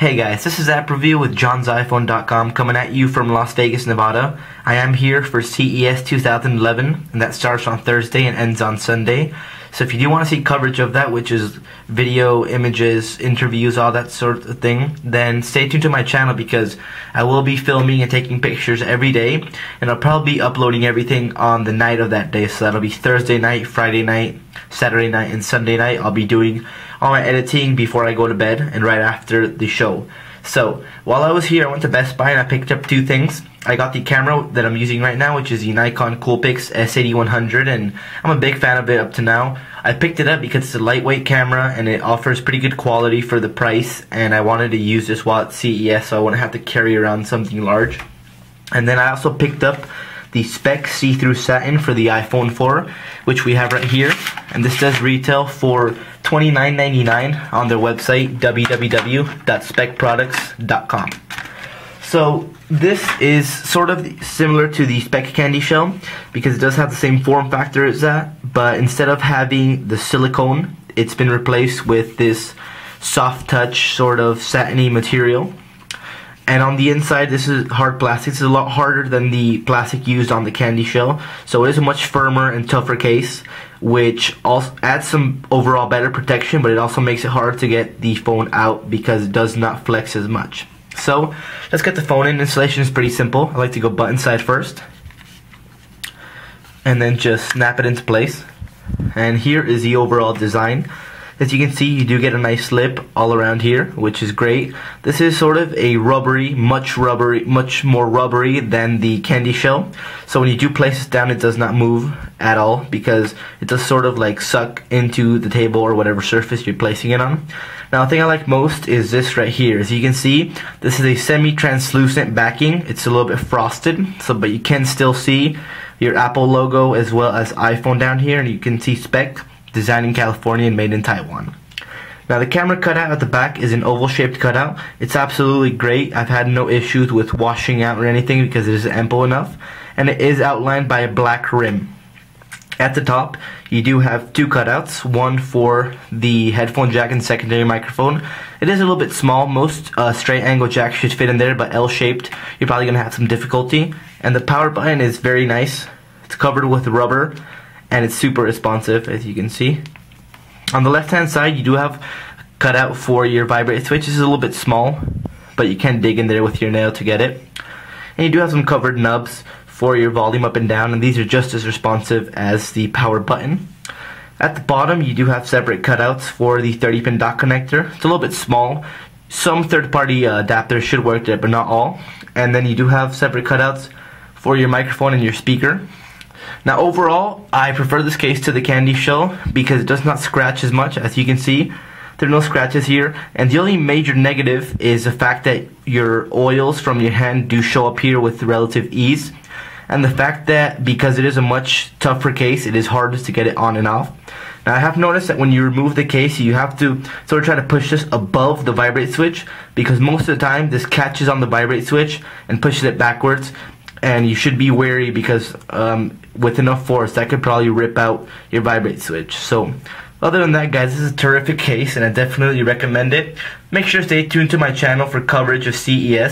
Hey guys, this is App Review with johnsiphone.com coming at you from Las Vegas, Nevada. I am here for CES 2011, and that starts on Thursday and ends on Sunday. So if you do want to see coverage of that, which is video, images, interviews, all that sort of thing, then stay tuned to my channel because I will be filming and taking pictures every day, and I'll probably be uploading everything on the night of that day. So that'll be Thursday night, Friday night, Saturday night, and Sunday night. I'll be doing all my editing before I go to bed and right after the show. So while I was here, I went to Best Buy and I picked up two things. I got the camera that I'm using right now, which is the Nikon Coolpix S8100, and I'm a big fan of it up to now. I picked it up because it's a lightweight camera and it offers pretty good quality for the price, and I wanted to use this while at CES so I wouldn't have to carry around something large. And then I also picked up the Speck Seethru Satin for the iPhone 4, which we have right here, and this does retail for $29.99 on their website, www.speckproducts.com. So this is sort of similar to the Speck Candy Shell because it does have the same form factor as that, but instead of having the silicone, it's been replaced with this soft touch sort of satiny material. And on the inside, this is hard plastic. This is a lot harder than the plastic used on the candy shell. So it is a much firmer and tougher case, which also adds some overall better protection, but it also makes it hard to get the phone out because it does not flex as much. So let's get the phone in. Installation is pretty simple. I like to go button side first, and then just snap it into place. And here is the overall design. As you can see, you do get a nice lip all around here, which is great. This is sort of a rubbery, much more rubbery than the candy shell. So when you do place this down, it does not move at all because it does sort of like suck into the table or whatever surface you're placing it on. Now the thing I like most is this right here. As you can see, this is a semi-translucent backing. It's a little bit frosted, but you can still see your Apple logo as well as iPhone down here, and you can see Speck, designed in California and made in Taiwan. Now the camera cutout at the back is an oval shaped cutout. It's absolutely great. I've had no issues with washing out or anything because it is ample enough, and it is outlined by a black rim. At the top you do have two cutouts, one for the headphone jack and secondary microphone. It is a little bit small. Most straight angle jacks should fit in there, but L-shaped you're probably going to have some difficulty. And the power button is very nice. It's covered with rubber and it's super responsive, as you can see. On the left hand side you do have a cutout for your vibrate switch. This is a little bit small, but you can dig in there with your nail to get it. And you do have some covered nubs for your volume up and down, and these are just as responsive as the power button. At the bottom you do have separate cutouts for the 30-pin dock connector. It's a little bit small. Some third-party adapters should work there, but not all. And then you do have separate cutouts for your microphone and your speaker. Now overall, I prefer this case to the candy shell because it does not scratch as much. As you can see, there are no scratches here, and the only major negative is the fact that your oils from your hand do show up here with relative ease, and the fact that because it is a much tougher case, it is hardest to get it on and off. Now I have noticed that when you remove the case, you have to sort of try to push this above the vibrate switch because most of the time this catches on the vibrate switch and pushes it backwards. And you should be wary because with enough force that could probably rip out your vibrate switch. So other than that, guys, this is a terrific case and I definitely recommend it. Make sure to stay tuned to my channel for coverage of CES.